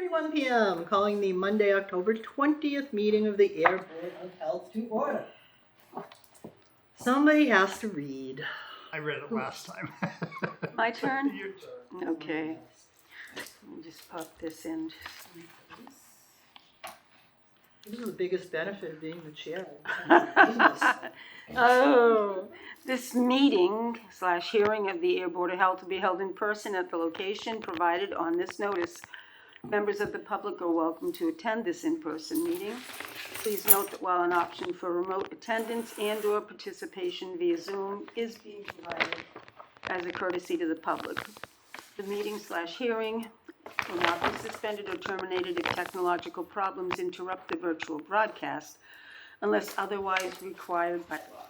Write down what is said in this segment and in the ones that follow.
6:31 p.m. calling the Monday, October 20th meeting of the Ayer Board of Health to order. Somebody has to read. I read it last time. My turn? Your turn. Okay. Let me just pop this in. This is the biggest benefit of being the chair. Oh, this meeting/hearing of the Ayer Board of Health will be held in person at the location provided on this notice. Members of the public are welcome to attend this in-person meeting. Please note that while an option for remote attendance and/or participation via Zoom is being provided as a courtesy to the public, the meeting/hearing will not be suspended or terminated if technological problems interrupt the virtual broadcast unless otherwise required by law.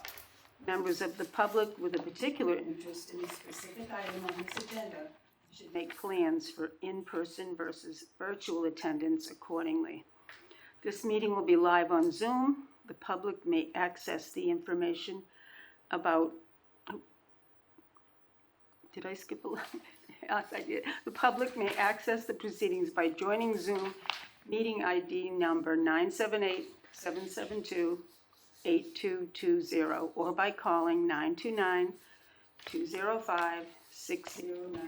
Members of the public with a particular interest in a specific item on this agenda should make plans for in-person versus virtual attendance accordingly. This meeting will be live on Zoom. The public may access the information about... Did I skip a line? Yes, I did. The public may access the proceedings by joining Zoom meeting ID number 978-772-8220 or by calling 929-205-6099.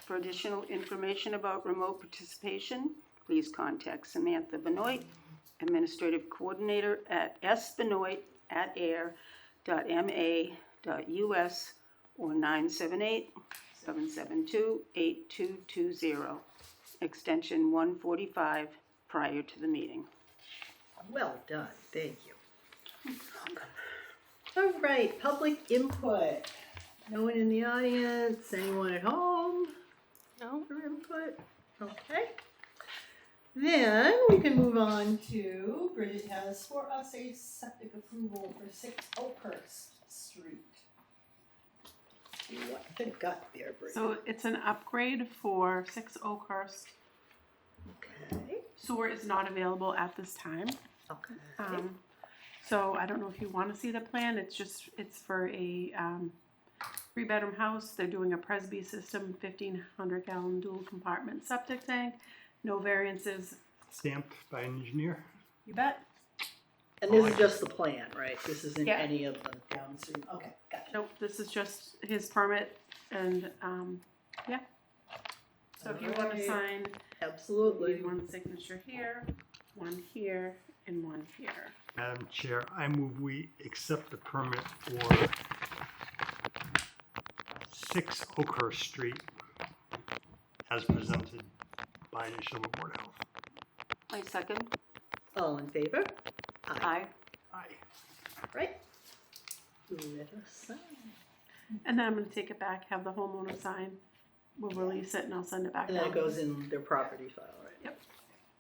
For additional information about remote participation, please contact Samantha Benoit, Administrative Coordinator at sbenoit@ayer.ma.us or 978-772-8220, extension 145, prior to the meeting. Well done, thank you. All right, public input. No one in the audience, anyone at home? No for input? Okay. Then we can move on to, Bridget has for us a septic approval for 6 Oakhurst Street. What have you got there, Bridget? So it's an upgrade for 6 Oakhurst. Okay. Sewer is not available at this time. Okay. So I don't know if you want to see the plan. It's for a 3-bedroom house. They're doing a Presby system, 1,500 gallon dual compartment septic tank. No variances. Stamped by an engineer. You bet. And this is just the plan, right? This isn't Yeah. any of the downstream. Okay, gotcha. Nope, this is just his permit and, yeah. So if you want to Alright. sign, Absolutely. one signature here, one here, and one here. Madam Chair, I move we accept the permit for 6 Oakhurst Street as presented by Neshoba Board of Health. I second. All in favor? Aye. Aye. Right. Let us sign. And then I'm gonna take it back, have the homeowner sign. We'll release it and I'll send it back And down. that goes in their property file, right? Yep.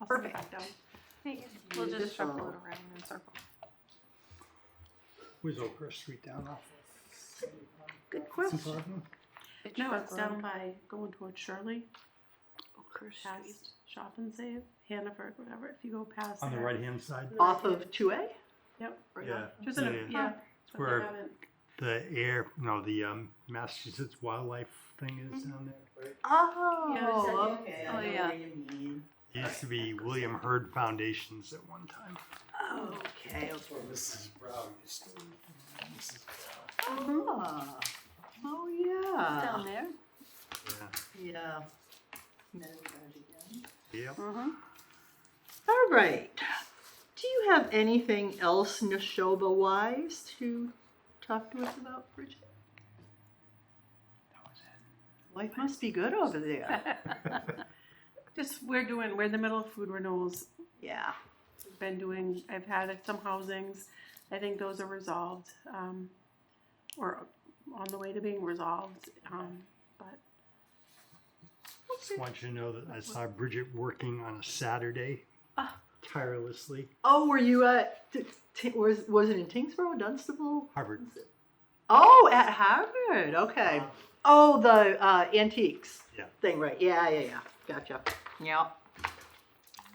I'll send it back down. We'll just Beautiful. shuffle it around in a circle. Where's Oakhurst Street down off? Good question. No, it's down by going towards Shirley, Oakhurst Street. past Shop and Save, Hannaford, whatever, if you go past On the there. right hand side? Off of 2A? Yep. Yeah. Just in a, Yeah. yeah. It's but they where haven't- the Massachusetts wildlife thing is down there, right? Oh, Yeah, it's like- okay. oh, I know yeah. what you mean. It used to be William Hurd Foundations at one time. Okay. Mrs. Brown used to live. Mrs. Brown. Ah. Oh, yeah. Down there. Yeah. Yeah. Meadow Garden again. Yep. Mm-hmm. All right. Do you have anything else Neshoba-wise to talk to us about, Bridget? That was it. Life must be good over there. we're in the middle of food renewals. Yeah. I've had some housings. I think those are resolved, or on the way to being resolved, but. Just want you to know that I saw Bridget working on a Saturday tirelessly. Oh, were you at, was it in Tingsboro, Dunstable? Harvard. Oh, at Harvard, okay. Oh, the antiques Yeah. thing, right, yeah, gotcha. Yeah.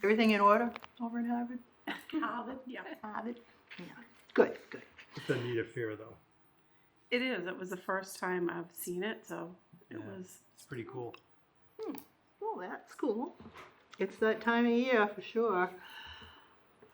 Everything in order over in Harvard? Yeah. Harvard? Yeah. Good. It's a neat affair, though. It is. It was the first time I've seen it, so it Yeah. was. It's pretty cool. Well, that's cool. It's that time of year for sure.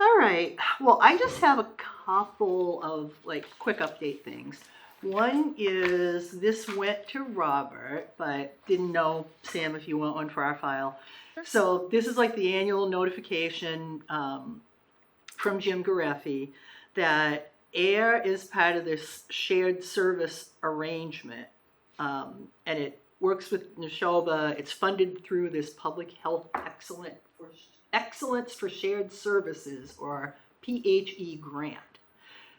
All right. Well, I just have a couple of like quick update things. One is this went to Robert, but didn't know, Sam, if you want one for our file. So this is like the annual notification from Jim Gareffi that Ayer is part of this shared service arrangement. And it works with Neshoba. It's funded through this Public Health Excellence for Shared Services, or PHE grant.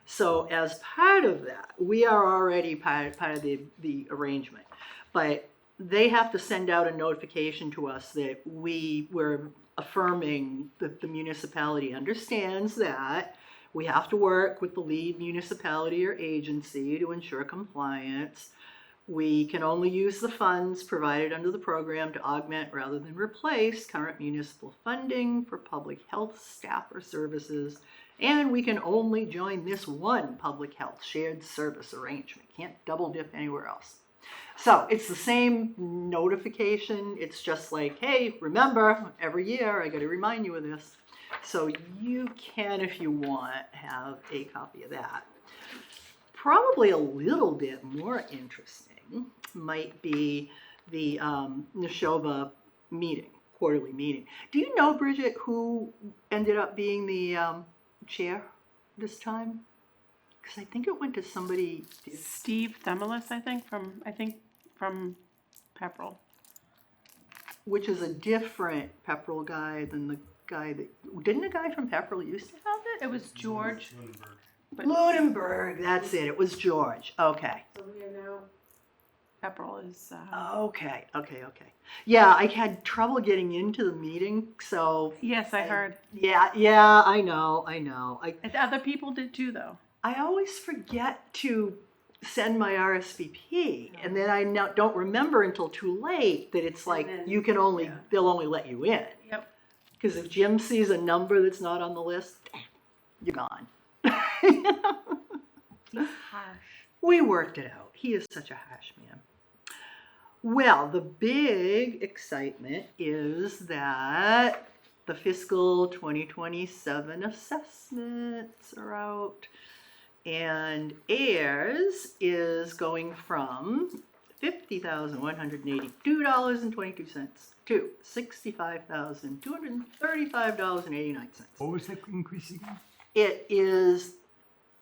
So as part of that, we are already part of the arrangement, but they have to send out a notification to us that we're affirming that the municipality understands that we have to work with the lead municipality or agency to ensure compliance. We can only use the funds provided under the program to augment rather than replace current municipal funding for public health staff or services. And we can only join this one public health shared service arrangement. Can't double dip anywhere else. So it's the same notification. It's just like, hey, remember, every year I got to remind you of this. So you can, if you want, have a copy of that. Probably a little bit more interesting might be the Neshoba meeting, quarterly meeting. Do you know, Bridget, who ended up being the chair this time? Because I think it went to somebody. Steve Themelis, I think from Pepperell. Which is a different Pepperell guy than the guy that didn't a guy from Pepperell used to have it? It was George. Lunenburg, that's it. It was George. Okay. So we are now. Pepperell is. Okay. Yeah, I had trouble getting into the meeting, so. Yes, I heard. Yeah, I know. And other people did too, though. I always forget to send my RSVP, and then I now don't remember until too late that it's like you can only, they'll only let you in. Yep. Because if Jim sees a number that's not on the list, you're gone. He's harsh. We worked it out. He is such a harsh man. Well, the big excitement is that the fiscal 2027 assessments are out, and Ayers is going from $50,182.22 to $65,235.89. What was the increase again? It is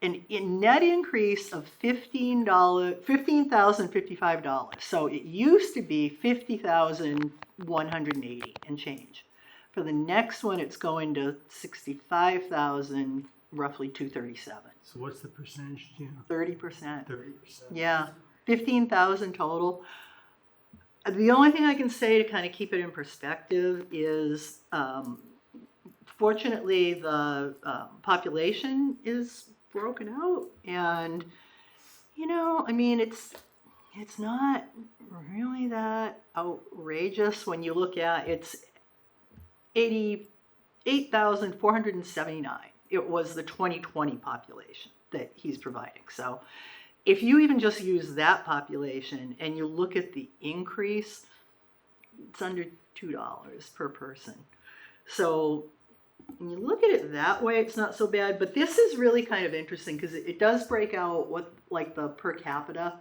a net increase of $15,055. So it used to be $50,180 and change. For the next one, it's going to $65,000, roughly $237. So what's the percentage, Jim? 30%. 30%. Yeah, 15,000 total. The only thing I can say to kind of keep it in perspective is, fortunately, the population is broken out, and I mean, it's not really that outrageous when you look at it's 88,479. It was the 2020 population that he's providing. So if you even just use that population and you look at the increase, it's under $2 per person. So when you look at it that way, it's not so bad. But this is really kind of interesting because it does break out what, like, the per capita,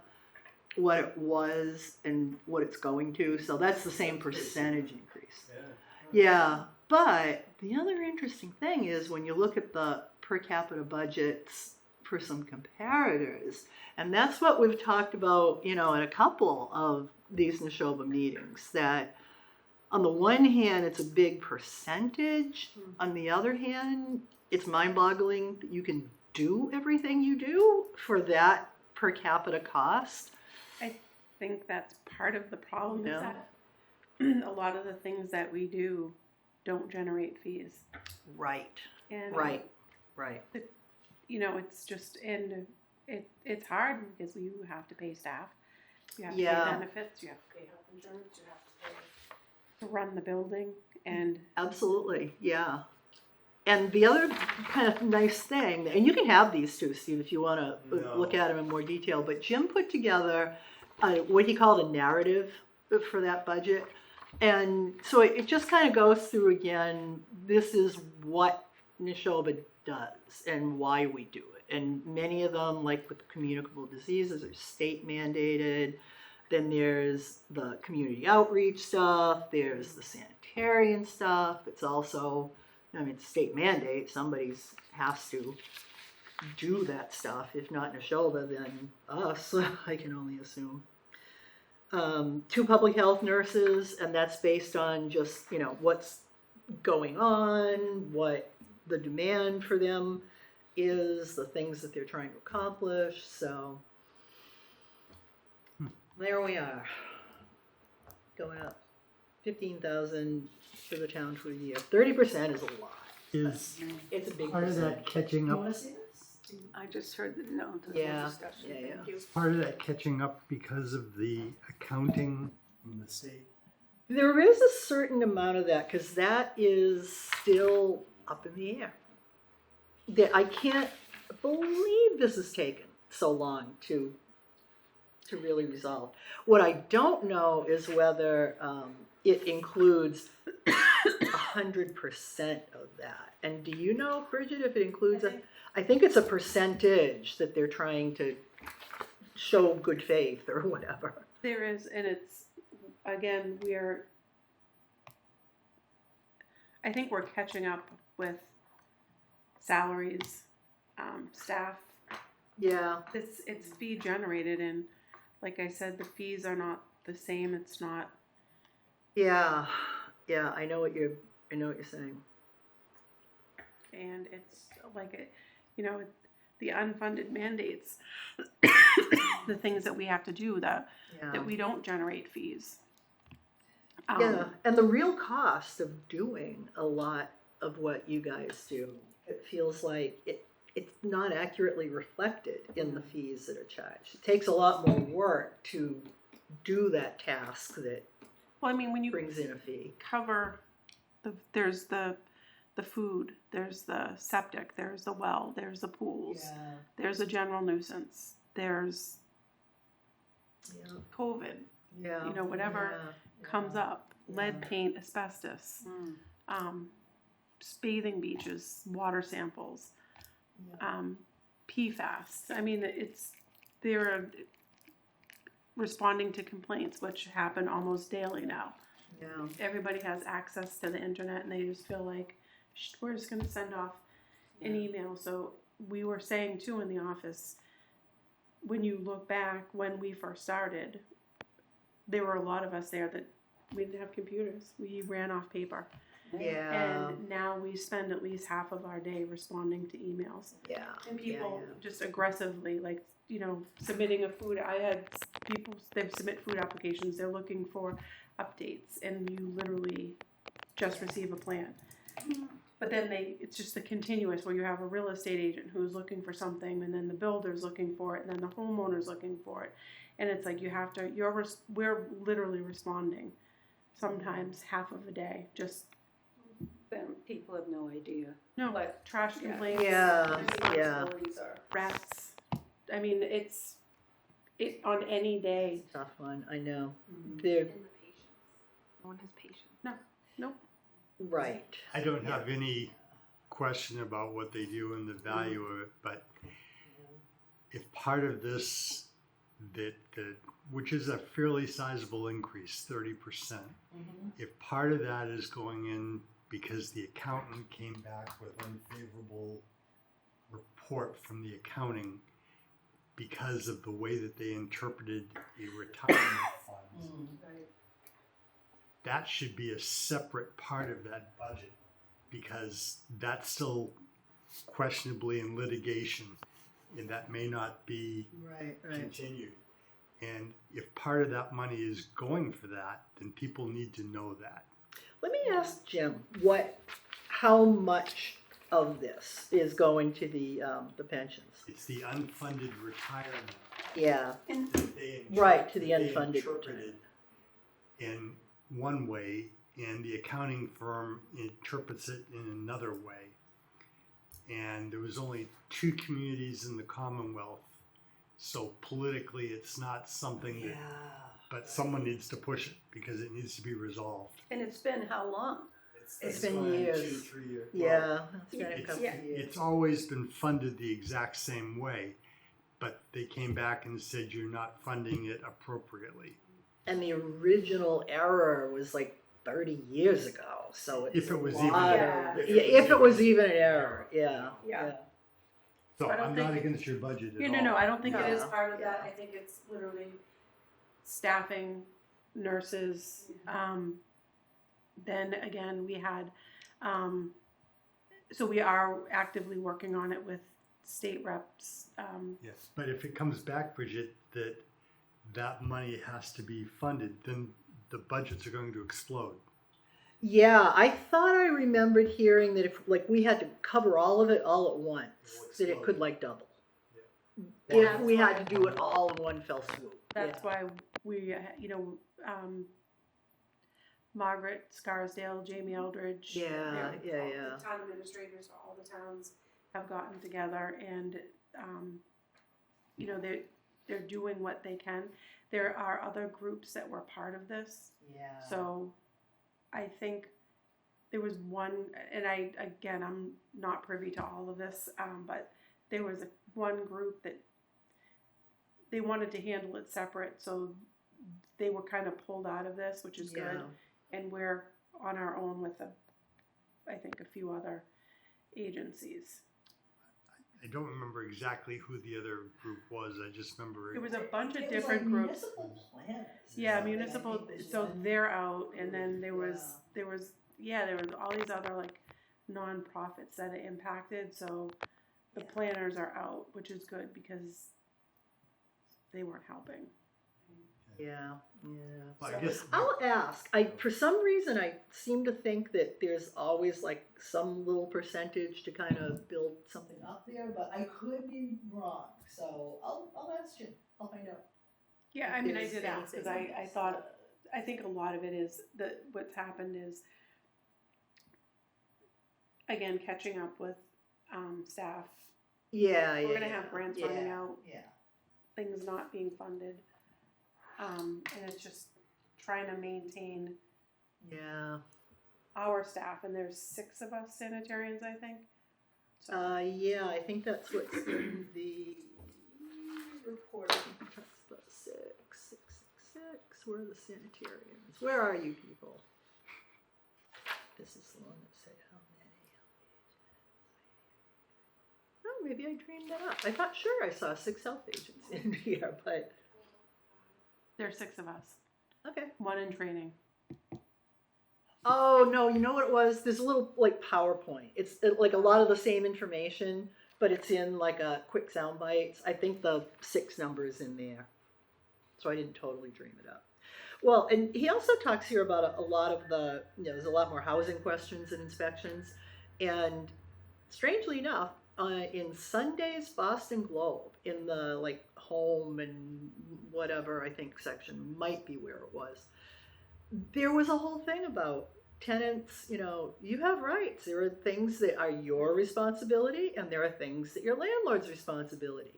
what it was and what it's going to. So that's the same percentage increase. Yeah. But the other interesting thing is when you look at the per capita budgets for some comparators, and that's what we've talked about, at a couple of these Neshoba meetings, that on the one hand, it's a big percentage. On the other hand, it's mind-boggling that you can do everything you do for that per capita cost. I think that's part of the problem is Yeah. that a lot of the things that we do don't generate fees. Right. And Right. It's just, and it's hard because you have to pay staff, you have to Yeah. pay benefits, you have to pay health insurance, you have to pay to run the building, and Absolutely, yeah. And the other kind of nice thing, and you can have these too, Steve, if you want to look at them in more detail, but Jim put together what he called a narrative for that budget. And so it just kind of goes through again, this is what Neshoba does and why we do it. And many of them, like with the communicable diseases, are state mandated. Then there's the community outreach stuff, there's the sanitarian stuff. It's also, I mean, it's state mandate, somebody's has to do that stuff. If not Neshoba, then us, I can only assume. 2 public health nurses, and that's based on just, you know, what's going on, what the demand for them is, the things that they're trying to accomplish. So there we are, going up 15,000 for the town for a year. 30% is a lot. Is It's a big part of percentage. that catching You up? want to see this? I just heard that, no, there's Yeah, no discussion, yeah, thank you. Part of that catching up because of the accounting from the state? There is a certain amount of that because that is still up in the air. That I can't believe this has taken so long to really resolve. What I don't know is whether it includes 100% of that. And do you know, Bridget, if it includes I think it's a percentage that they're trying to show good faith or whatever. There is, and it's, again, I think we're catching up with salaries, staff. Yeah. It's fee generated, and like I said, the fees are not the same. It's not. Yeah. Yeah, I know what you're saying. And it's like the unfunded mandates, the things that we have to do that we don't generate fees. Yeah, and the real cost of doing a lot of what you guys do, it feels like it's not accurately reflected in the fees that are charged. It takes a lot more work to do that task that Well, I mean, when you brings in a fee. cover there's the food, there's the septic, there's the well, there's the pools, there's a general nuisance, there's COVID, Yeah. whatever comes up, lead paint, asbestos, bathing beaches, water samples, PFAS. I mean, they're responding to complaints, which happen almost daily now. Yeah. Everybody has access to the internet, and they just feel like we're just going to send off an email. So we were saying too in the office, when you look back when we first started, there were a lot of us there that we didn't have computers. We ran off paper. Yeah. And now we spend at least half of our day responding to emails. Yeah. And people just aggressively, submitting a food. I had people, they submit food applications. They're looking for updates, and you literally just receive a plan. But then it's just the continuous where you have a real estate agent who's looking for something, and then the builder's looking for it, and then the homeowner's looking for it. And it's like we're literally responding sometimes half of a day. Just People have no idea. like trash complaints. Yeah. Rats. I mean, it's on any day. It's a tough one, I know. And They're the patience. No one has patience. Nope. right. I don't have any question about what they do and the value of it, but if part of this, which is a fairly sizable increase, 30%, if part of that is going in because the accountant came back with unfavorable report from the accounting because of the way that they interpreted the retirement funds, that should be a separate part of that budget because that's still questionably in litigation and that may not be Right. continued. And if part of that money is going for that, then people need to know that. Let me ask Jim, how much of this is going to the pensions? It's the unfunded retirement Yeah. that they Right, to the that they unfunded interpreted in one way, and the accounting firm interprets it in another way. And there was only 2 communities in the Commonwealth, so politically it's not something that. but someone needs to push it because it needs to be resolved. And it's been how long? It's been fine, years. 2-3 years. Yeah, it's been a It's- couple yeah. of years. It's always been funded the exact same way, but they came back and said you're not funding it appropriately. And the original error was like 30 years ago, so it's If it was a even- lot Yeah. of, if it was even an error, yeah. Yeah. So I don't I'm think not it- against your budget at all. No, I don't think it No. is part of that. Yeah. I think it's literally staffing, nurses. Then again, we had, so we are actively working on it with state reps. Yes, but if it comes back, Bridget, that money has to be funded, then the budgets are going to explode. Yeah, I thought I remembered hearing that if like we had to cover all of it all at once, that it could like double. Yeah. If we had to do it all in one fell swoop. That's Yeah. why we, Margaret Scarsdale, Jamie Eldridge. Yeah, they're- yeah. The town administrators for all the towns have gotten together and, they're doing what they can. There are other groups that were part of this. Yeah. So I think there was one, and I'm not privy to all of this, but there was one group that they wanted to handle it separate, so they were kind of pulled out of this, which is good. And we're on our own with I think a few other agencies. I don't remember exactly who the other group was, I just remember There it. was a bunch of It was different like groups. Municipal planners. or Yeah, something, I municipal, think was so one. they're out, and then there was all these other like nonprofits that it impacted, so the Yeah. planners are out, which is good because they weren't helping. Yeah. Well, I guess I'll ask. For some reason, I seem to think that there's always like some little percentage to kind of build something up there, but I could be wrong. So I'll ask you. I'll find out. Yeah, I mean, I There's did ask, because I think a lot of it is that what's happened is, again, catching up with, staff. Yeah, We're gonna have grants running out, Yeah. things not being funded. And it's just trying to maintain Yeah. our staff, and there's 6 of us sanitarians, I think. So, Yeah, I think that's what's in the report. I think it talks about 6. Where are the sanitarians? Where are you people? This is the one that said how many. Oh, maybe I dreamed that up. I thought sure I saw 6 health agents in here, but there's 6 of us, okay. 1 in training. Oh no, you know what it was? There's a little like PowerPoint. It's like a lot of the same information, but it's in like a quick sound bites. I think the 6 numbers in there, so I didn't totally dream it up. Well, and he also talks here about a lot of the, there's a lot more housing questions and inspections, and strangely enough, in Sunday's Boston Globe, in the like home and whatever I think section might be where it was, there was a whole thing about tenants, you have rights. There are things that are your responsibility and there are things that your landlord's responsibility.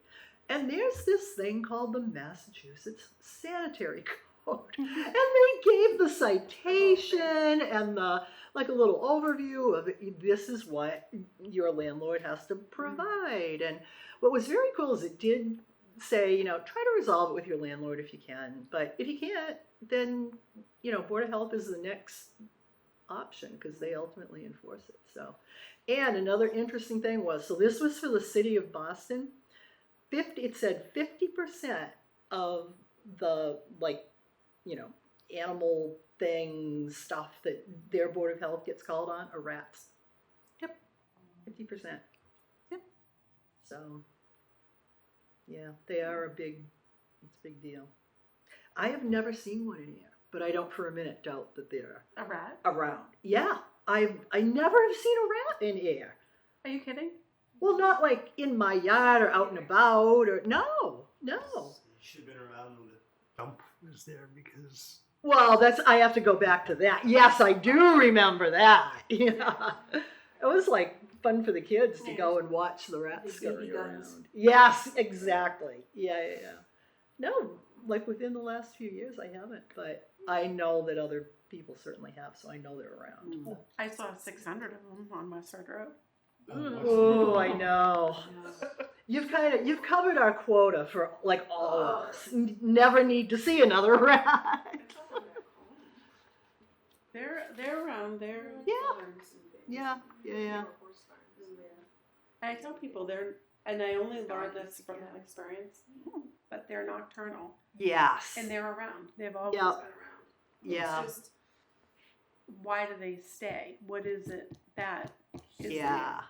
And there's this thing called the Massachusetts Sanitary Code. And they gave the citation and like a little overview of this is what your landlord has to provide. And what was very cool is it did say, try to resolve it with your landlord if you can. But if you can't, then, Board of Health is the next option because they ultimately enforce it. So, and another interesting thing was, so this was for the city of Boston. It said 50% of the animal things, stuff that their Board of Health gets called on are rats. Yep. 50%. Yep. So, yeah, they are it's a big deal. I have never seen one in here, but I don't for a minute doubt that they're A rat? around. Yeah, I never have seen a rat in air. Are you kidding? Well, not like in my yard or out and about or no. You should have been around when the dump was there because Well, I have to go back to that. Yes, I do remember that. Yeah, it was like fun for the kids to go and watch the rats The scurry BB guns. around. Yes, exactly. Yeah. No, like within the last few years, I haven't, but I know that other people certainly have, so I know they're around. I saw 600 of them on Westford Road. Oh, I know. You've covered our quota for like all of us. Never need to see another rat. They're around. They're Yeah. I tell people and I only learned this from that experience, but they're nocturnal Yes. and they're around. They've always Yep. been around. Yeah. It's just, why do they stay? What is it that is Yeah.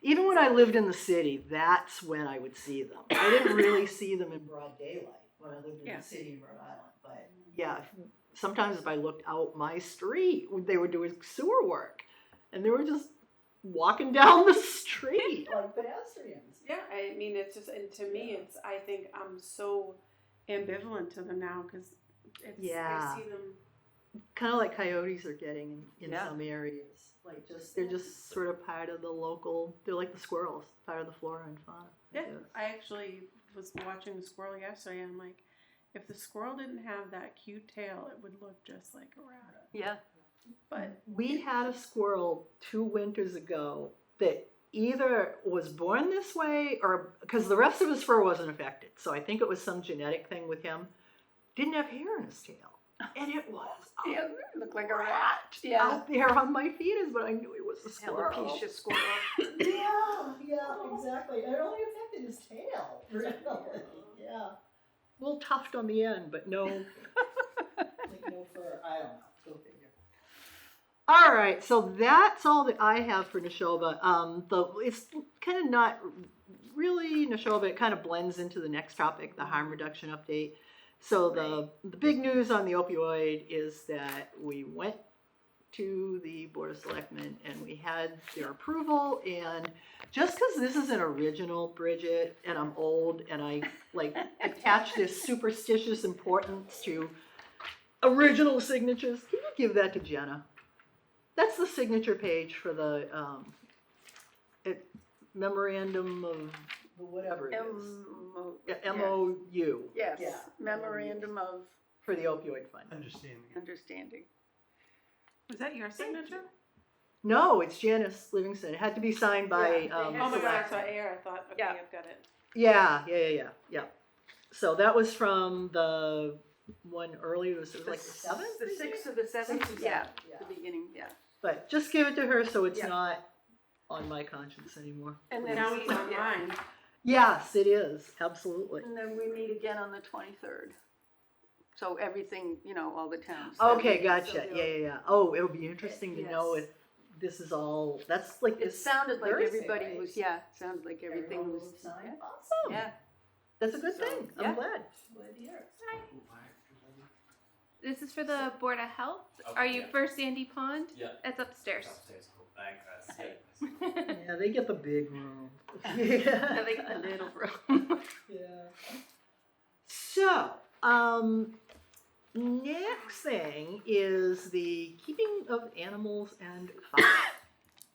Even when I lived in the city, that's when I would see them. I didn't really see them in broad daylight when I lived in the city in Rhode Island. But yeah, sometimes if I looked out my street, they were doing sewer work. And they were just walking down the street like pedestrians. Yeah, I mean, it's just, and to me, it's, I think I'm so ambivalent to them now because it's, Yeah. I see them. Kind of like coyotes are getting in Yeah. some areas. Like they're just sort of part of the local, they're like the squirrels, part of the flora and fauna. I Yeah, guess. I actually was watching the squirrel yesterday and I'm like, if the squirrel didn't have that cute tail, it would look just like a rat. Yeah. But We had a squirrel 2 winters ago that either was born this way or because the rest of his fur wasn't affected. So I think it was some genetic thing with him. Didn't have hair in his tail. And it was Yeah, it looked like a rat. Yeah. out there on my feet, but I knew it was a squirrel. Alopecia squirrel. Yeah, exactly. It only affected his tail. Really. Yeah. A little tuft on the end, but no, like no fur. I don't know. Go figure. All right, so that's all that I have for Neshoba. It's kind of not really Neshoba. It kind of blends into the next topic, the harm reduction update. So the big news on the opioid is that we went to the Board of Selectmen and we had their approval. And just because this is an original, Bridget, and I'm old and I like attach this superstitious importance to original signatures, can you give that to Jenna? That's the signature page for the memorandum of whatever it is. MOU. Yes, Yeah. memorandum of For the opioid fund. understanding. was that your signature? No, it's Janice Livingston. It had to be signed by. Oh my God, I Select. saw Ayer. I thought, okay, Yeah. I've got it. Yeah. So that was from the one earlier. It was like the 7th? The 6th or the 7th? Yeah, the beginning, yeah. But just give it to her so it's Yeah. not on my conscience anymore. And then Now we, it's online. Yes, it is. Absolutely. and then we meet again on the 23rd. So everything, all the towns. Okay, So gotcha. they'll- Yeah. Oh, it'll be interesting to know Yes. if this is all, that's like It this. sounded like Thursday, everybody right? was, sounded like everything Everyone was, will sign. Awesome. yeah. That's a good So, thing. yeah. I'm glad. Glad to hear it. This is for the Board of Health. Okay, Are you yeah. for Sandy Pond? Yeah. It's upstairs. Upstairs, cool. Thanks. Yeah, they get the big room. I Yeah. think a little room. Yeah. So, next thing is the keeping of animals and fowl,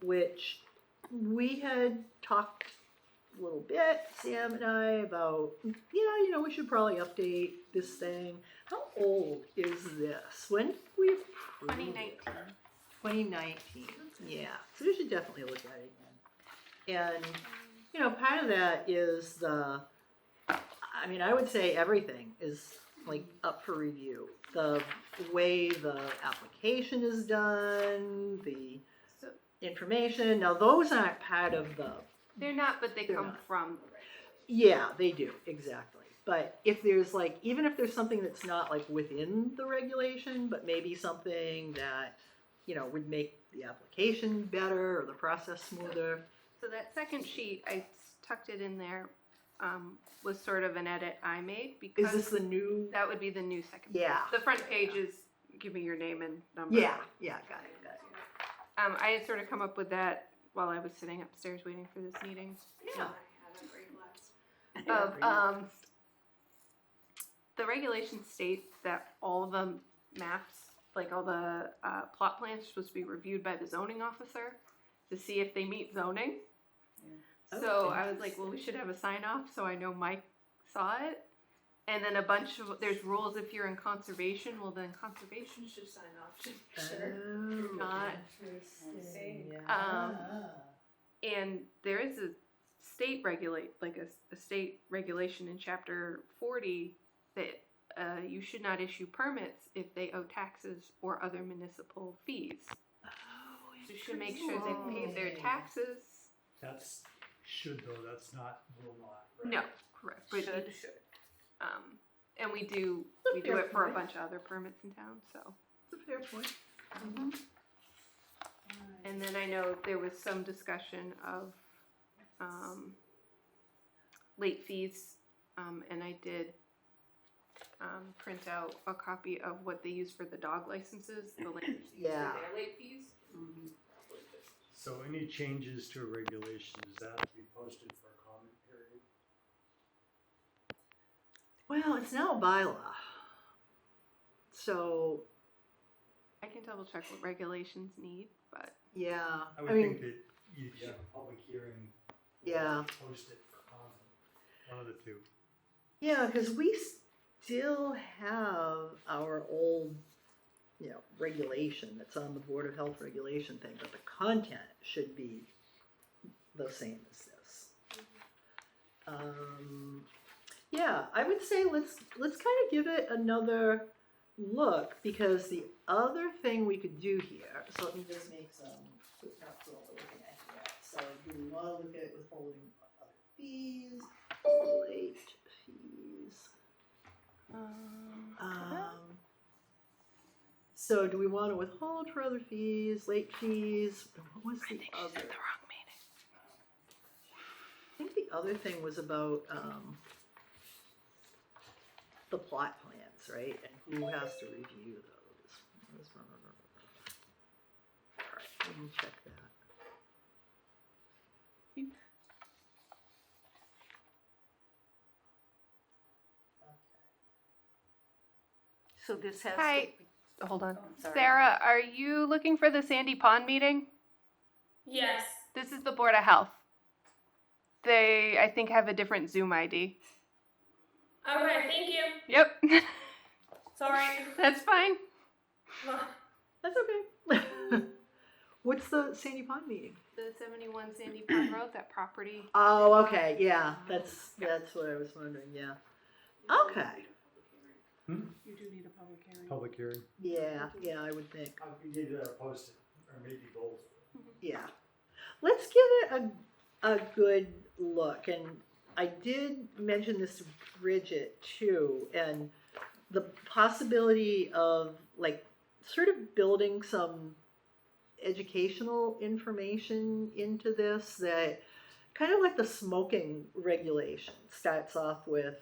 which we had talked a little bit, Sam and I, about, we should probably update this thing. How old is this? When did we approve it? 2019. 2019, yeah, so we should definitely look at it again. And, part of that is I would say everything is like up for review. The way the application is done, the So information, now those aren't part of the, they're not, but they They're come not. from. yeah, they do, exactly. But if there's even if there's something that's not within the regulation, but maybe something that, would make the application better or the process smoother. So that second sheet, I tucked it in there, was sort of an edit I made Is because this the new? that would be the new second. Yeah. The front page is give me your name and number. Yeah, got it. I had sort of come up with that while I was sitting upstairs waiting for this meeting. Yeah. Of the regulation states that all the maps, like all the plot plans, are supposed to be reviewed by the zoning officer to see if they meet zoning. Oh, So I was like, well, we should have a sign off so I know Mike saw it. And then there's rules if you're in conservation, well then conservation should sign off, should not. Interesting. And there is a state a state regulation in chapter 40 that you should not issue permits if they owe taxes or other municipal fees. Oh, You should make sure they pay their taxes. That's should though, that's not will not, right? No, correct, but Should. you should. And we do fair it for a point. bunch of other permits in town, so. That's a fair point. And then I know there was some discussion of late fees, and I did print out a copy of what they use for the dog licenses, the land use for Yeah. their late fees. So any changes to a regulation, does that have to be posted for a comment period? Well, it's now a bylaw. So, I can double check what regulations need, but yeah, I would think that you'd have a public hearing. Yeah. Post it for comment, one of the two. yeah, because we still have our old, regulation that's on the Board of Health regulation thing, but the content should be the same as this. Yeah, I would say let's kind of give it another look, because the other thing we could do here, so let me just make some footnotes of what we're looking at here. So do we want to look at withholding other fees, late fees? So do we want to withhold for other fees, late fees? What was the other? wrong meeting. I think the other thing was about the plot plans, right? And who has to review those? All right, let me check that. So this has Hi. to, Hold on. sorry. Sarah, are you looking for the Sandy Pond meeting? Yes. This is the Board of Health. They, I think, have a different Zoom ID. Okay, thank you. Yep. Sorry. That's fine. That's okay. What's the Sandy Pond meeting? The 71 Sandy Pond Road, that property. Oh, okay, yeah, that's what I was wondering, yeah. Okay, You do need a public hearing. Public hearing. yeah, I would think, We need to post it, or maybe both. yeah. Let's give it a good look, and I did mention this to Bridget too, and the possibility of like sort of building some educational information into this, that kind of like the smoking regulation starts off with,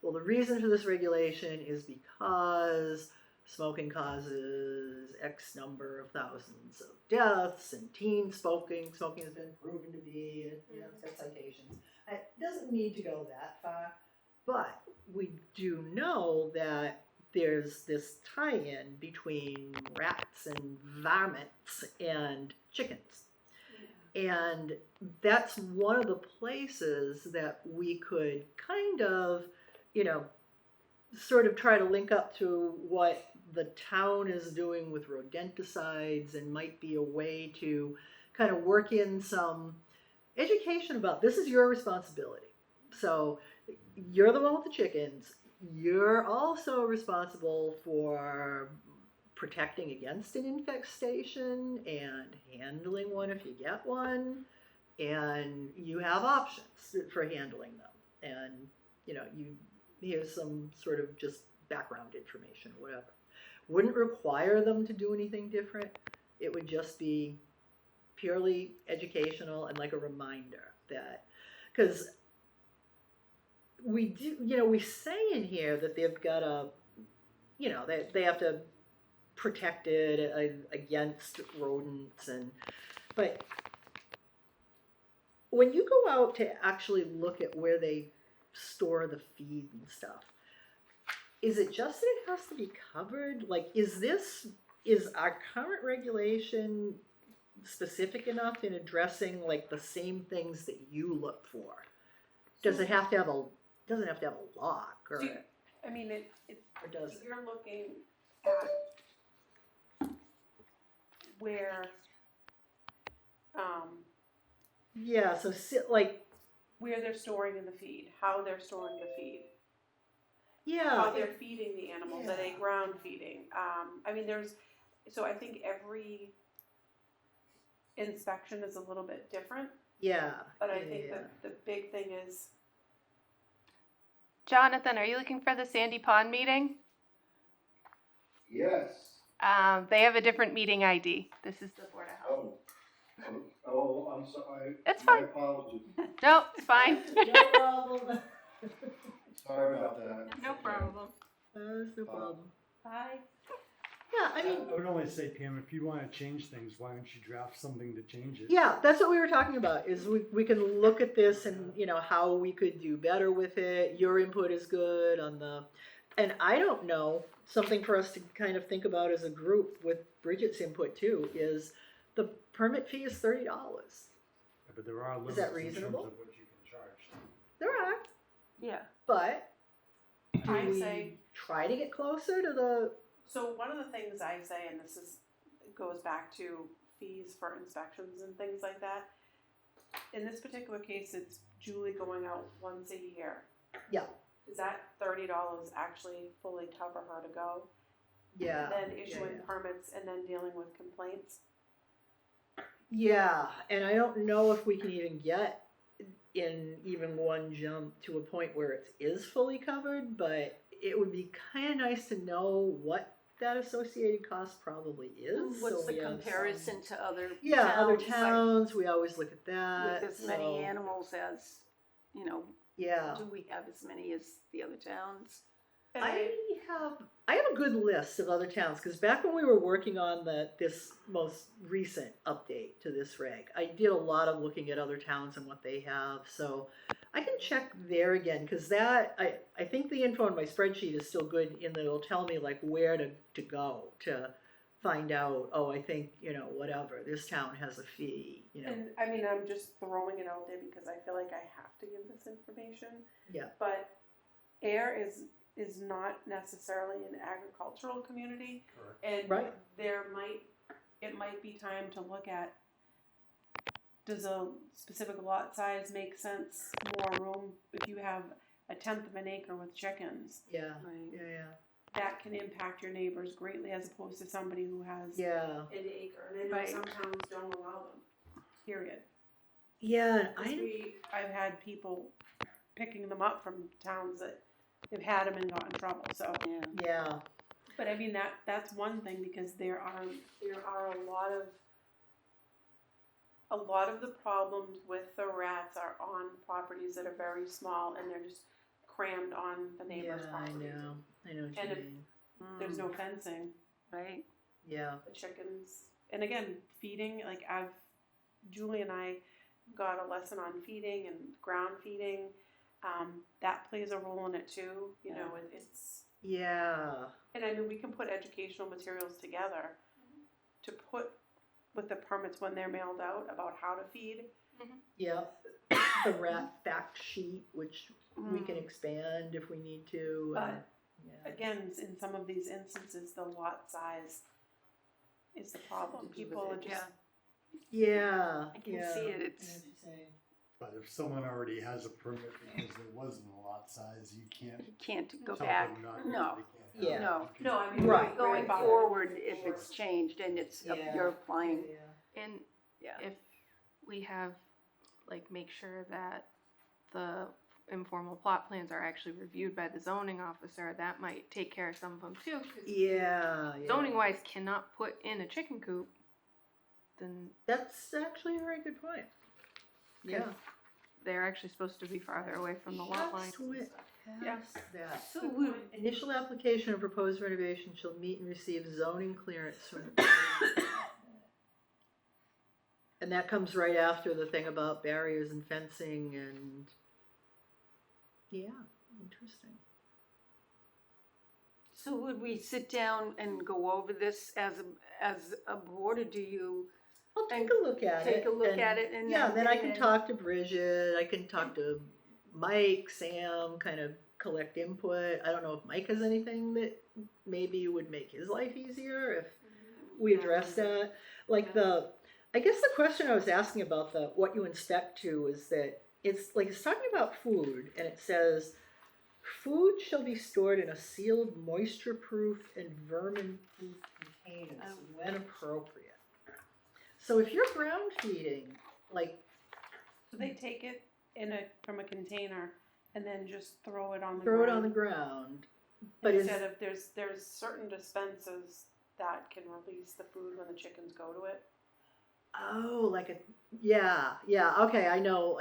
well, the reason for this regulation is because smoking causes X number of thousands of deaths, and teen smoking has been proven to be, it's got citations. It doesn't need to go that far, but we do know that there's this tie-in between rats and varmints and chickens. And that's one of the places that we could kind of, sort of try to link up to what the town is doing with rodenticides, and might be a way to kind of work in some education about this is your responsibility. So you're the one with the chickens. You're also responsible for protecting against an infestation and handling one if you get one. And you have options for handling them. And, here's some sort of just background information, whatever. Wouldn't require them to do anything different. It would just be purely educational and like a reminder that, because we do, we say in here that they've got to, they have to protect it against rodents, but when you go out to actually look at where they store the feed and stuff, is it just that it has to be covered? Like, is our current regulation specific enough in addressing like the same things that you look for? Does it have to have a, doesn't have to have a lock or? I mean, or does it? you're looking at where, Yeah, so like, where they're storing in the feed, how they're storing the feed, yeah, how they're feeding the animals, are they Yeah. ground feeding? I mean, so I think every inspection is a little bit different, yeah. but I yeah, think yeah. the big thing is, Jonathan, are you looking for the Sandy Pond meeting? Yes. They have a different meeting ID. This is the Board of Health. I'm sorry. It's My fine. apologies. No, it's fine. No problem. Sorry about that. No problem. That's no problem. hi, Yeah, I mean, I would only say, Pam, if you wanna change things, why don't you draft something to change it? yeah, that's what we were talking about, is we can look at this and, you know, how we could do better with it. Your input is good on and I don't know, something for us to kind of think about as a group with Bridget's input too, is the permit fee is $30. But there are limits that in terms reasonable? of what you can charge. There are, Yeah. but do I we say- try to get closer to the, so one of the things I say, and goes back to fees for inspections and things like that. In this particular case, it's Julie going out once a year. Yeah. Does that $30 actually fully cover her to go? yeah. Then yeah, issuing yeah. permits and then dealing with complaints? Yeah, and I don't know if we can even get in even one jump to a point where it is fully covered, but it would be kind of nice to know what that associated cost probably is. What's so the we have some- comparison to other towns? Yeah, other like, towns, we always look at that. With as many so, animals as, you know, Yeah. do we have as many as the other towns? And I have a good list of other towns, because back when we were working on this most recent update to this reg, I did a lot of looking at other towns and what they have, so I can check there again, because I think the info in my spreadsheet is still good in that it'll tell me like where to go to find out, oh, I think, you know, whatever, this town has a fee, you know. And I mean, I'm just throwing it out there because I feel like I have to give this information. Yeah. But Ayer is not necessarily an agricultural community. Correct. And Right. it might be time to look at, does a specific lot size make sense, more room? If you have a 1/10 of an acre with chickens, Yeah, Right. yeah, that can impact your neighbors greatly as opposed to somebody who has yeah. an acre. And I know Right. some towns don't allow them, period. Yeah, I've had people picking them up from towns that have had them and got in trouble, so. Yeah. yeah, But I mean, that's one thing, because there are a lot of the problems with the rats are on properties that are very small and they're just crammed on the neighbor's yeah, property. I know what And you if- mean. There's no fencing, Right. Yeah, the chickens, and again, feeding, like Julie and I got a lesson on feeding and ground feeding. That plays a role in it too, you know, it's, yeah, and I mean, we can put educational materials together to put with the permits when they're mailed out about how to feed. yeah. The rat fact sheet, which we can expand if we need to. and- But yeah. again, in some of these instances, the lot size is the problem. People are just, Yeah, I can yeah, see it, I know it's- what you're saying. But if someone already has a permit because there wasn't a lot size, you can't You can't go tell back. them not, No. they can't have Yeah. it. No. You can- no, I mean, Right. Going about it. forward, if it's changed and it's, Yeah. you're applying, Yeah, And yeah. if we have, like, make sure that the informal plot plans are actually reviewed by the zoning officer, that might take care of some of them too. 'Cause yeah. zoning wise cannot put in a chicken coop, then That's actually a very good point. Yeah. they're actually supposed to be farther away from the lot lines. Just went Yeah. past that. So Good we, point. Initial application of proposed renovation shall meet and receive zoning clearance from. And that comes right after the thing about barriers and fencing and. Yeah, interesting. so would we sit down and go over this as a board, or do you I'll take And a look at it. take a look and- at it and Yeah, then I can and- talk to Bridget, I can talk to Mike, Sam, kind of collect input. I don't know if Mike has anything that maybe would make his life easier if we address that. Like I guess the question I was asking about the what you inspect to is that it's like it's talking about food, and it says food shall be stored in a sealed, moisture-proof and vermin-proof containers when appropriate. So if you're ground feeding, like So they take it from a container and then just throw it on the throw ground. it on the ground, but Instead of there's certain dispensers that can release the food when the chickens go to it. oh, like okay, I know,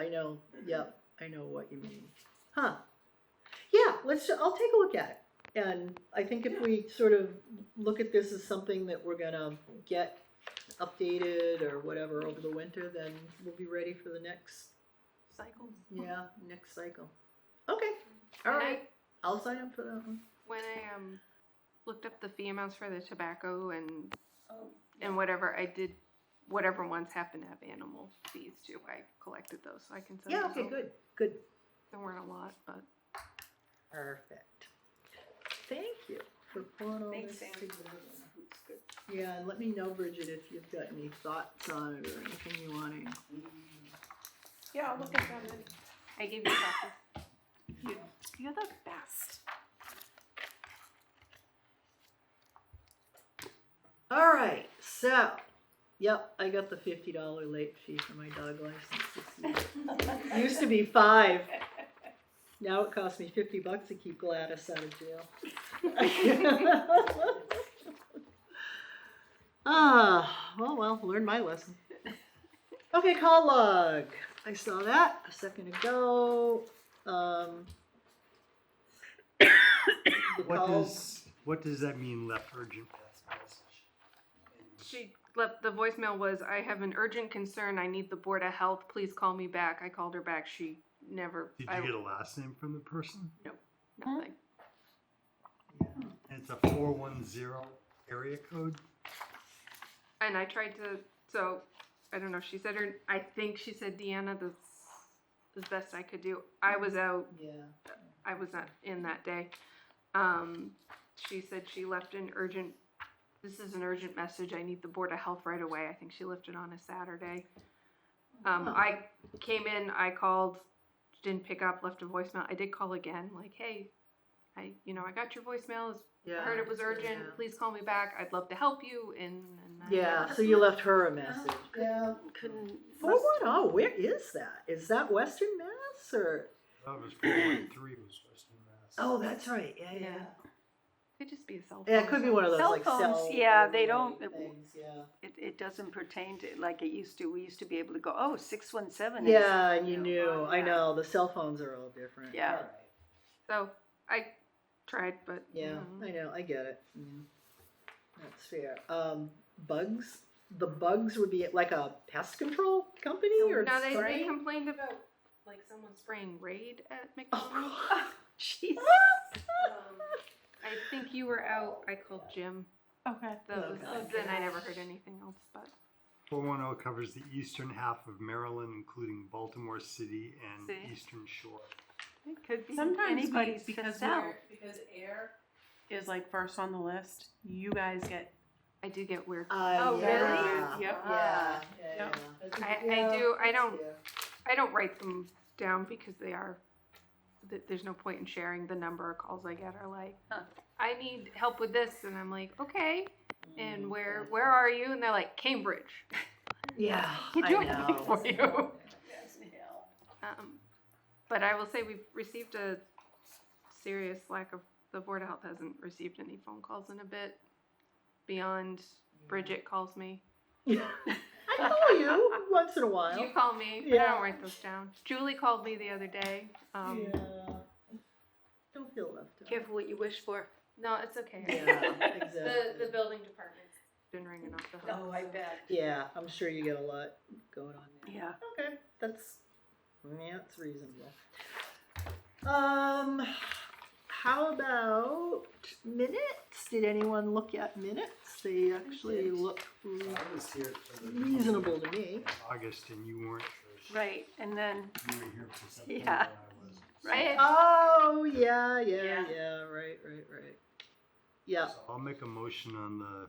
yep, I know what you mean. Huh. Yeah, I'll take a look at it. And I think if we sort of look at this as something that we're gonna get updated or whatever over the winter, then we'll be ready for the next cycle. Okay, all right, I'll sign up for that one. When I looked up the fee amounts for the tobacco and whatever, I did whatever ones happen to have animal fees too. I collected those, so I can send Yeah, those okay, over. good. There weren't a lot, but Perfect. Thank you for pulling all Thanks, this Sam. together. Yeah, and let me know, Bridget, if you've got any thoughts on it or anything you want to include. Yeah, I'll look at them. I gave you copies. You're the best. All right, so, yep, I got the $50 late fee for my dog license this year. It used to be $5. Now it costs me $50 to keep Gladys out of jail. Well, learned my lesson. Okay, call log. I saw that a second ago. What does that mean, left urgent message? She left, the voicemail was, I have an urgent concern. I need the Board of Health. Please call me back. I called her back. She never. Did you get a last name from the person? Nothing. And it's a 410 area code? And I tried to, so, I don't know, she said I think she said Deanna, that's as best I could do. I was out, Yeah. I was not in that day. She said she left this is an urgent message, I need the Board of Health right away. I think she left it on a Saturday. I came in, I called, didn't pick up, left a voicemail. I did call again, like, hey, I got your voicemail. I heard it was urgent. Please call me back. I'd love to help you. And Yeah, so you left her a message. Yeah. Couldn't. 410, where is that? Is that Western Mass or? That was 413 was Western Mass. Oh, that's right. Yeah. Yeah. Could just be a cell phone. Yeah, it could be one of those Cell like phones, cell yeah, they phone don't- things, yeah. It doesn't pertain to like it used to. We used to be able to go, oh, 617. Yeah, and you knew. Yeah. I know the cell phones are all different. Yeah. All right. So I tried, but Yeah, I know. I get it. That's fair. Bugs. The bugs would be like a pest control company or no, they spraying? complained about like someone spraying Raid at McDonald's. Oh. Jeez. I think you were out. I called Jim. Okay. Then I never heard anything else. But 410 covers the eastern half of Maryland, including Baltimore City and See? Eastern Shore. It could be Sometimes anybody's because cell. because Ayer is like first on the list, you guys get. I do get weird. Oh, yeah. really? Yep. Yeah. Yep. I don't write them down because there's no point in sharing. The number of calls I get are like, I need help with this, and I'm like, okay. And where are you? And they're like, Cambridge. Yeah. Can't do I anything know. for you. But I will say we've received a serious lack of. The Board of Health hasn't received any phone calls in a bit. Beyond Bridget calls me. I call you once in a while. You call me, but I don't write those down. Julie called me the other day. Yeah. Don't feel left out. Careful what you wish for. No, it's okay. Yeah, exactly. The building department's been ringing off the hook. Oh, I bet. Yeah, I'm sure you get a lot going on there. Yeah. Okay, that's reasonable. How about minutes? Did anyone look at minutes? They actually look I was here for the reasonable to me. August, and you weren't. Right, and then You were here for September. Yeah. I wasn't. right? Oh, yeah, Yeah. right. Yeah, So I'll make a motion on the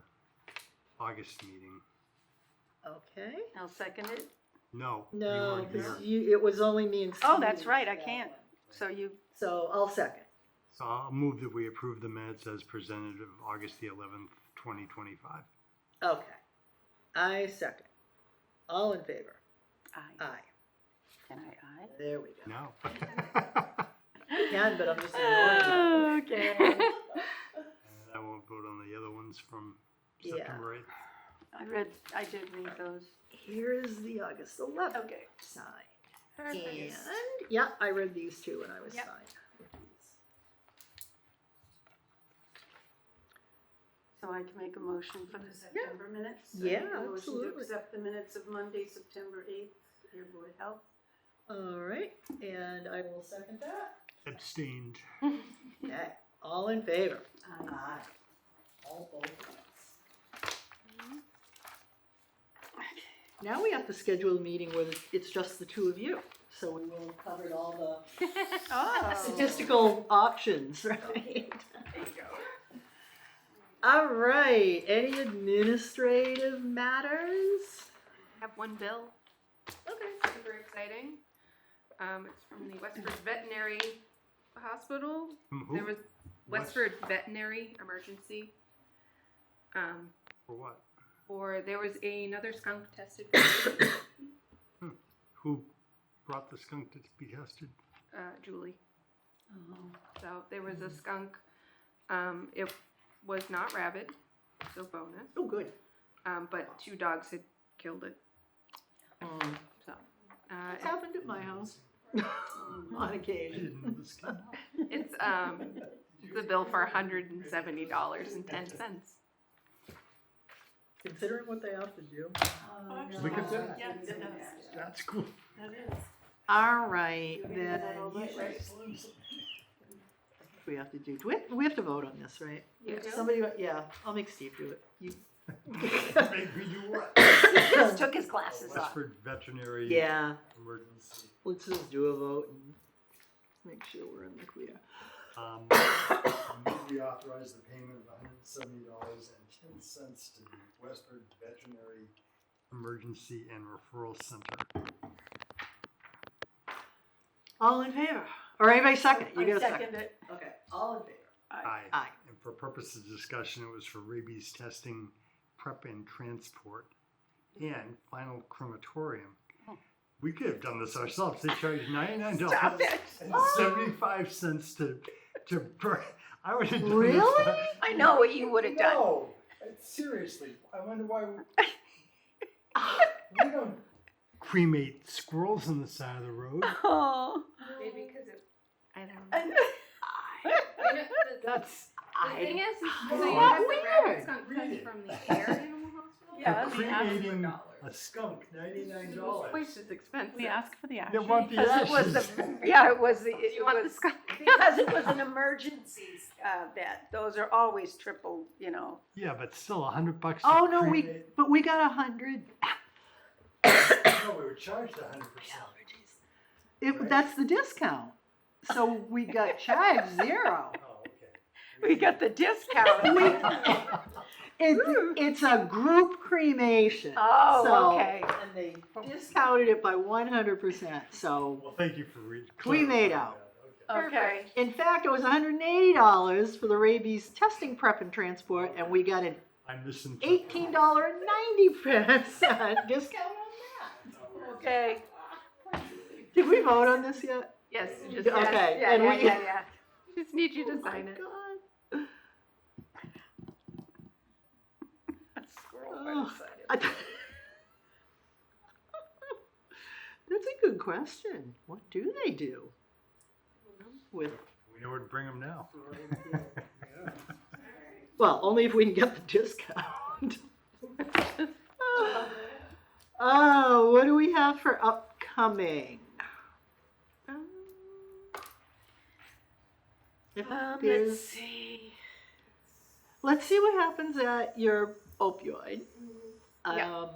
August meeting. okay. I'll second it. No, you No, weren't here. because it was only me and Steve. Oh, that's right, I for that can't. one. So you, So I'll second. So I'll move that we approve the minutes as presented of August the 11th, 2025. Okay. I second. All in favor? aye. Aye. Can I There we go. No. I can, but I'm just ignoring it. Okay. And I won't vote on the other ones from Yeah. September 8th. I did read those. Here's the August 11th Okay. sign. Perfect. And, yeah, I read these too when I was Yep. signed. So I can make a motion for the September minutes? I Yeah, make a motion to absolutely. accept the minutes of Monday, September 8th, Air Board of Health. All right, and I will second that. Abstained. Okay, all in favor? Aye. Aye. All votes. Now we have to schedule a meeting where it's just the two of you, so we will have covered all the Oh. statistical options, right? There you go. All right, any administrative matters? I have one bill. Okay. Super exciting. It's from the Westford Veterinary Hospital. Who? There was Westford Veterinary Emergency. For what? There was another skunk tested. Who brought the skunk to be tested? Julie. Oh. So there was a skunk. It was not rabid, so bonus. Oh, good. But 2 dogs had killed it. So It's happened at my house on I occasion. didn't know this came up. it's the bill for $170.10. Considering what they have to do. We could do that. Yeah, That's cool. that is. All right, You then. read that all right? We have to do, we have to vote on this, right? Yeah. Somebody, yeah, I'll make Steve do it. You. Make me do what? He just took his glasses off. Westford Veterinary Yeah, Emergency. let's just do a vote and make sure we're in the clear. Move we authorize the payment of $170.10 to the Westford Veterinary. Emergency and Referral Center. All in favor? Or anybody second it? You I get a second second. it. Okay, all in favor? Aye. Aye. And for purposes of discussion, it was for rabies testing, prep and transport, and final crematorium. Oh. We could have done this ourselves. They charged $99 Stop it. and 75 cents to burn. I would have done Really? this. I know what you would have done. No, seriously, I wonder why we don't. Cremate squirrels on the side of the road. Oh. Maybe because I don't I know. know. That's, The thing is, so That's you not have the weird. rabbit skunk test from the Ayer Animal Hospital? Yeah, For we asked, cremating a skunk, $99. Place is expensive. we asked for the They action. want the Because it was ashes. the, yeah, it was the, You it want the was, skunk? because it was an emergency, vet. Those are always triple, you know. Yeah, but still $100 to oh no, cremate. but we got 100. No, we were charged 100%. That's the discount. So we got charged 0. Oh, okay. We got the discount. It's a group cremation. Oh, So- okay. And they discounted it by 100%. So Well, thank you for we made clarifying out. Okay. Okay. In fact, it was $180 for the rabies testing, prep, and transport, and we got an I misinterpreted. $18.90 discount on Okay. that. Did we vote on this yet? Yes, you just, Okay. Yeah, and yeah, we- yeah. just need you to Oh my sign it. God. Scroll by Oh, the side of it. That's a good question. What do they do with it? We know where to bring them now. Well, only if we can get the discount. Oh, what do we have for upcoming? Um, If Let's there's- see. let's see what happens at your opioid. Yeah.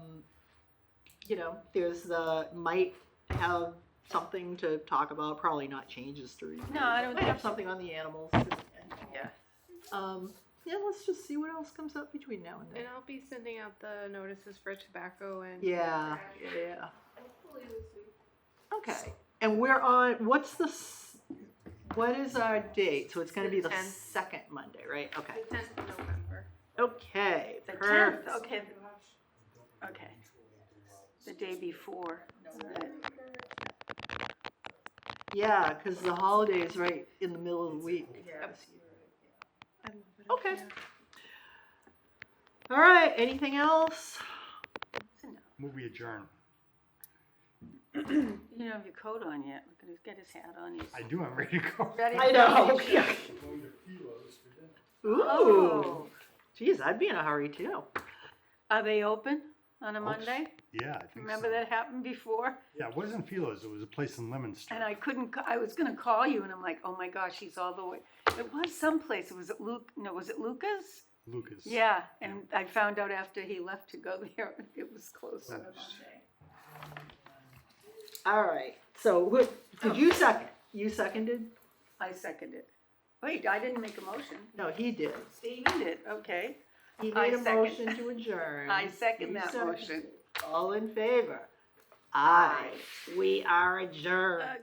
You know, there's might have something to talk about, probably not changes to review. No, I don't Might have think so. something on the animals. Yeah. Yeah, let's just see what else comes up between now and then. And I'll be sending out the notices for tobacco and. Yeah. Hopefully this week. Okay, and we're on, what is our date? So it's gonna be the 10th. second Monday, right? Okay. The 10th of November. Okay, The perfect. 10th, okay. Okay. The day before. Yeah, because the holiday is right in the middle of the week. I love it. Okay. Yeah. All right, anything else? Movie adjourn. You don't have your coat on yet. Look at his, get his hat on. He's I do, I'm ready to go. ready. I know. Going to Philo's for dinner. Ooh, Oh. geez, I'd be in a hurry too. Are they open on a Monday? Yeah, I think Remember so. that happened before? Yeah, it wasn't Philo's, it was a place in Lemon Street. And I couldn't, I was gonna call you and I'm like, oh my gosh, he's all the way. It was someplace, was it was it Lucas? Lucas. Yeah, and I found out after he left to go there, it was closed on a Monday. All right, so did you second? You seconded? I seconded. Wait, I didn't make a motion. No, he did. Steven did, okay. He I made a second. motion to adjourn. I second You that seconded. motion. All in favor? Aye. We are adjourned. Okay.